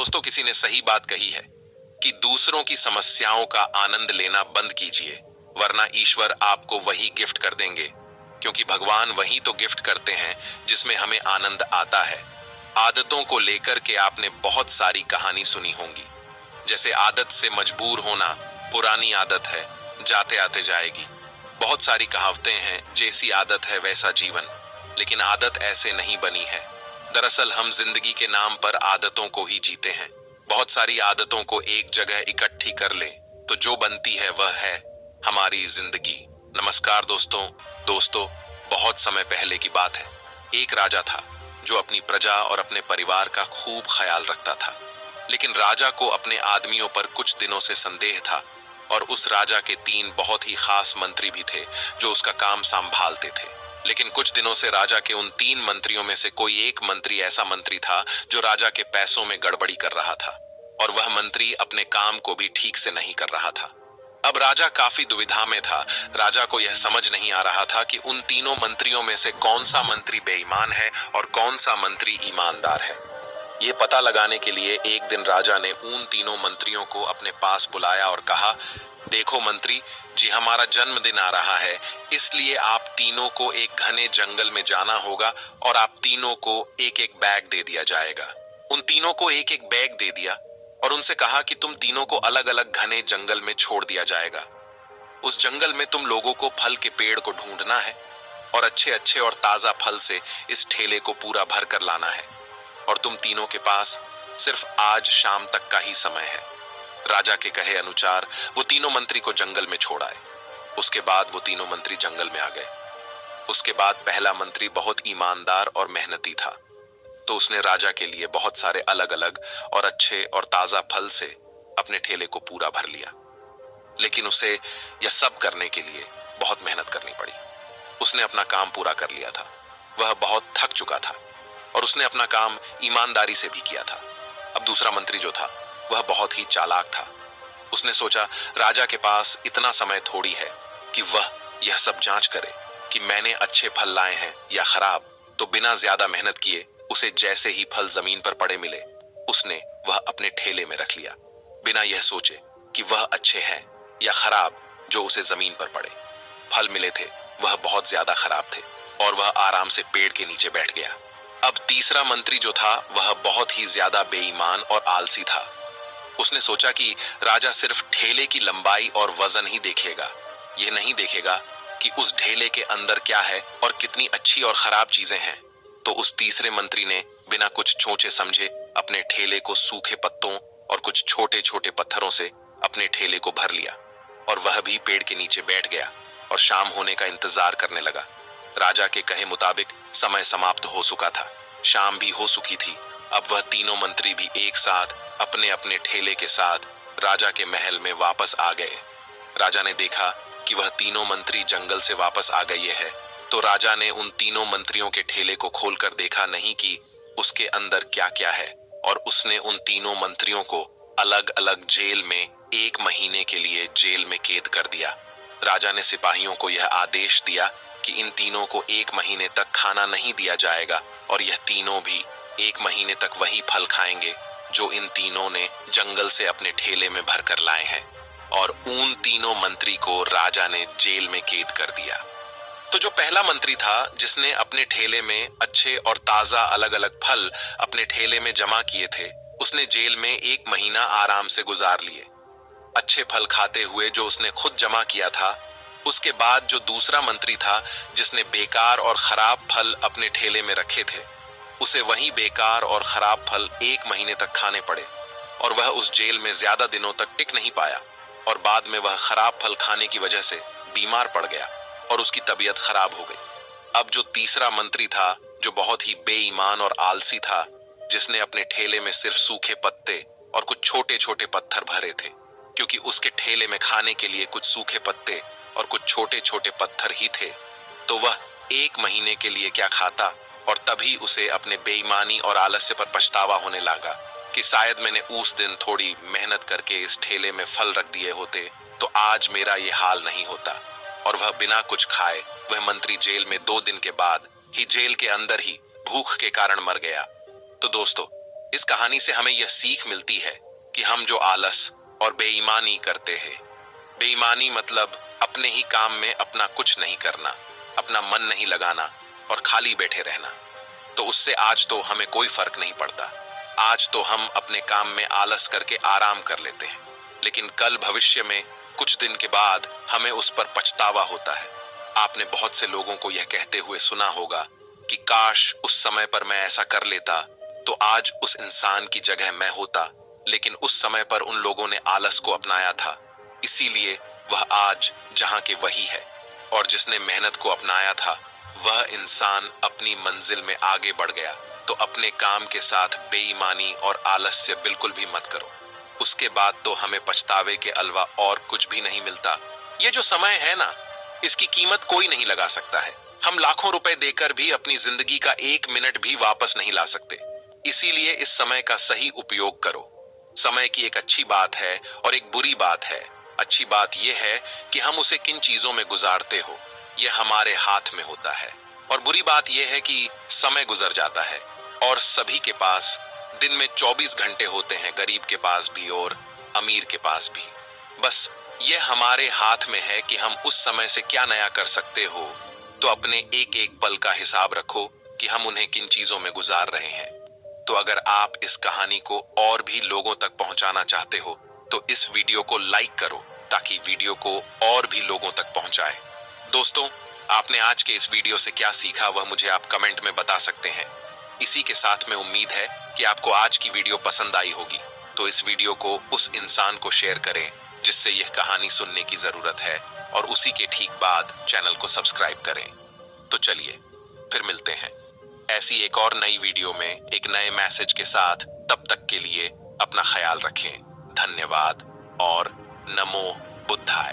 दोस्तों, किसी ने सही बात कही है कि दूसरों की समस्याओं का आनंद लेना बंद कीजिए, वरना ईश्वर आपको वही गिफ्ट कर देंगे, क्योंकि भगवान वही तो गिफ्ट करते हैं जिसमें हमें आनंद आता है। आदतों को लेकर के आपने बहुत सारी कहानी सुनी होंगी, जैसे आदत से मजबूर होना पुरानी आदत है, जाते आते जाएगी। बहुत सारी कहावतें हैं, जैसी आदत है वैसा जीवन, लेकिन आदत ऐसे नहीं बनी है। दरअसल हम जिंदगी के नाम पर आदतों को ही जीते हैं। बहुत सारी आदतों को एक जगह इकट्ठी कर ले तो जो बनती है वह है हमारी जिंदगी। नमस्कार दोस्तों, बहुत समय पहले की बात है। एक राजा था जो अपनी प्रजा और अपने परिवार का खूब ख्याल रखता था, लेकिन राजा को अपने आदमियों पर कुछ दिनों से संदेह था और उस राजा के 3 बहुत ही खास मंत्री भी थे जो उसका काम संभालते थे। लेकिन कुछ दिनों से राजा के उन 3 मंत्रियों में से कोई एक मंत्री ऐसा मंत्री था जो राजा के पैसों में गड़बड़ी कर रहा था, और वह मंत्री अपने काम को भी ठीक से नहीं कर रहा था। अब राजा काफी दुविधा में था। राजा को यह समझ नहीं आ रहा था कि उन तीनों मंत्रियों में से कौन सा मंत्री बेईमान है और कौन सा मंत्री ईमानदार है। ये पता लगाने के लिए एक दिन राजा ने उन तीनों मंत्रियों को अपने पास बुलाया और कहा, देखो मंत्री जी, हमारा जन्मदिन आ रहा है, इसलिए आप तीनों को एक घने जंगल में जाना होगा और आप तीनों को एक एक बैग दे दिया जाएगा। उन तीनों को एक एक बैग दे दिया और उनसे कहा कि तुम तीनों को अलग अलग घने जंगल में छोड़ दिया जाएगा। उस जंगल में तुम लोगों को फल के पेड़ को ढूंढना है और अच्छे अच्छे और ताजा फल से इस ठेले को पूरा भर कर लाना है, और तुम तीनों के पास सिर्फ आज शाम तक का ही समय है। राजा के कहे अनुसार वो तीनों मंत्री को जंगल में छोड़ आए। उसके बाद वो तीनों मंत्री जंगल में आ गए। उसके बाद पहला मंत्री बहुत ईमानदार और मेहनती था, तो उसने राजा के लिए बहुत सारे अलग अलग और अच्छे और ताजा फल से अपने ठेले को पूरा भर लिया। लेकिन उसे यह सब करने के लिए बहुत मेहनत करनी पड़ी। उसने अपना काम पूरा कर लिया था। वह बहुत थक चुका था और उसने अपना काम ईमानदारी से भी किया था। अब दूसरा मंत्री जो था वह बहुत ही चालाक था। उसने सोचा, राजा के पास इतना समय थोड़ी है कि वह यह सब जांच करे कि मैंने अच्छे फल लाए हैं या खराब, तो बिना ज्यादा मेहनत किए उसे जैसे ही फल जमीन पर पड़े मिले, उसने वह अपने ठेले में रख लिया, बिना यह सोचे कि वह अच्छे हैं या खराब जो उसे जमीन पर पड़े। फल मिले थे वह बहुत ज्यादा खराब थे और वह आराम से पेड़ के नीचे बैठ गया। अब तीसरा मंत्री जो था वह बहुत ही ज्यादा बेईमान और आलसी था। उसने सोचा कि राजा सिर्फ ठेले की लंबाई और वजन ही देखेगा, यह नहीं देखेगा कि उस ढेले के अंदर क्या है और कितनी अच्छी और खराब चीजें हैं। तो उस तीसरे मंत्री ने बिना कुछ सोचे समझे अपने ठेले को सूखे पत्तों और कुछ छोटे छोटे पत्थरों से अपने ठेले को भर लिया और वह भी पेड़ के नीचे बैठ गया और शाम होने का इंतजार करने लगा। राजा के कहे मुताबिक समय समाप्त हो चुका था, शाम भी हो चुकी थी। अब वह तीनों मंत्री भी एक साथ अपने अपने ठेले के साथ राजा के महल में वापस आ गए। राजा ने देखा कि वह तीनों मंत्री जंगल से वापस आ गए हैं, तो राजा ने उन तीनों मंत्रियों के ठेले को खोलकर देखा नहीं कि उसके अंदर क्या क्या है, और उसने उन तीनों मंत्रियों को अलग अलग जेल में 1 महीने के लिए जेल में कैद कर दिया। राजा ने सिपाहियों को यह आदेश दिया कि इन तीनों को 1 महीने तक खाना नहीं दिया जाएगा और यह तीनों भी 1 महीने तक वही फल खाएंगे जो इन तीनों ने जंगल से अपने ठेले में भरकर लाए हैं। और उन तीनों मंत्री को राजा ने जेल में कैद कर दिया। तो जो पहला मंत्री था जिसने अपने ठेले में अच्छे और ताजा अलग अलग फल अपने ठेले में जमा किए थे, उसने जेल में 1 महीना आराम से गुजार लिए, अच्छे फल खाते हुए जो उसने खुद जमा किया था। उसके बाद जो दूसरा मंत्री था जिसने बेकार और खराब फल अपने ठेले में रखे थे, उसे वही बेकार और खराब फल 1 महीने तक खाने पड़े और वह उस जेल में ज्यादा दिनों तक टिक नहीं पाया और बाद में वह खराब फल खाने की वजह से बीमार पड़ गया और उसकी तबीयत खराब हो गई। अब जो तीसरा मंत्री था जो बहुत ही बेईमान और आलसी था, जिसने अपने ठेले में सिर्फ सूखे पत्ते और कुछ छोटे छोटे पत्थर भरे थे, क्योंकि उसके ठेले में खाने के लिए कुछ सूखे पत्ते और कुछ छोटे छोटे पत्थर ही थे, तो वह 1 महीने के लिए क्या खाता। और तभी उसे अपने बेईमानी और आलस्य पर पछतावा होने लगा कि शायद मैंने उस दिन थोड़ी मेहनत करके इस ठेले में फल रख दिए होते तो आज मेरा ये हाल नहीं होता। और वह बिना कुछ खाए वह मंत्री जेल में 2 दिन के बाद ही जेल के अंदर ही भूख के कारण मर गया। तो दोस्तों, इस कहानी से हमें यह सीख मिलती है कि हम जो आलस और बेईमानी करते हैं, बेईमानी मतलब अपने ही काम में अपना कुछ नहीं करना, अपना मन नहीं लगाना और खाली बैठे रहना, तो उससे आज तो हमें कोई फर्क नहीं पड़ता। आज तो हम अपने काम में आलस करके आराम कर लेते हैं, लेकिन कल भविष्य में कुछ दिन के बाद हमें उस पर पछतावा होता है। आपने बहुत से लोगों को यह कहते हुए सुना होगा कि काश उस समय पर मैं ऐसा कर लेता तो आज उस इंसान की जगह मैं होता, लेकिन उस समय पर उन लोगों ने आलस को अपनाया था, इसीलिए वह आज जहां के वही है। और जिसने मेहनत को अपनाया था वह इंसान अपनी मंजिल में आगे बढ़ गया। तो अपने काम के साथ बेईमानी और आलस्य बिल्कुल भी मत करो, उसके बाद तो हमें पछतावे के अलावा और कुछ भी नहीं मिलता। ये जो समय है ना, इसकी कीमत कोई नहीं लगा सकता है। हम लाखों रुपए देकर भी अपनी जिंदगी का 1 मिनट भी वापस नहीं ला सकते। इसीलिए इस समय का सही उपयोग करो। समय की एक अच्छी बात है और एक बुरी बात है। अच्छी बात यह है कि हम उसे किन चीजों में गुजारते हो, यह हमारे हाथ में होता है। और बुरी बात यह है कि समय गुजर जाता है और सभी के पास दिन में 24 घंटे होते हैं, गरीब के पास भी और अमीर के पास भी। बस यह हमारे हाथ में है कि हम उस समय से क्या नया कर सकते हो। तो अपने एक एक पल का हिसाब रखो कि हम उन्हें किन चीजों में गुजार रहे हैं। तो अगर आप इस कहानी को और भी लोगों तक पहुंचाना चाहते हो तो इस वीडियो को लाइक करो ताकि वीडियो को और भी लोगों तक पहुंचाए। दोस्तों, आपने आज के इस वीडियो से क्या सीखा वह मुझे आप कमेंट में बता सकते हैं। इसी के साथ में उम्मीद है कि आपको आज की वीडियो पसंद आई होगी, तो इस वीडियो को उस इंसान को शेयर करें जिससे यह कहानी सुनने की जरूरत है और उसी के ठीक बाद चैनल को सब्सक्राइब करें। तो चलिए फिर मिलते हैं ऐसी एक और नई वीडियो में एक नए मैसेज के साथ। तब तक के लिए अपना ख्याल रखें। धन्यवाद और नमो बुद्धाय।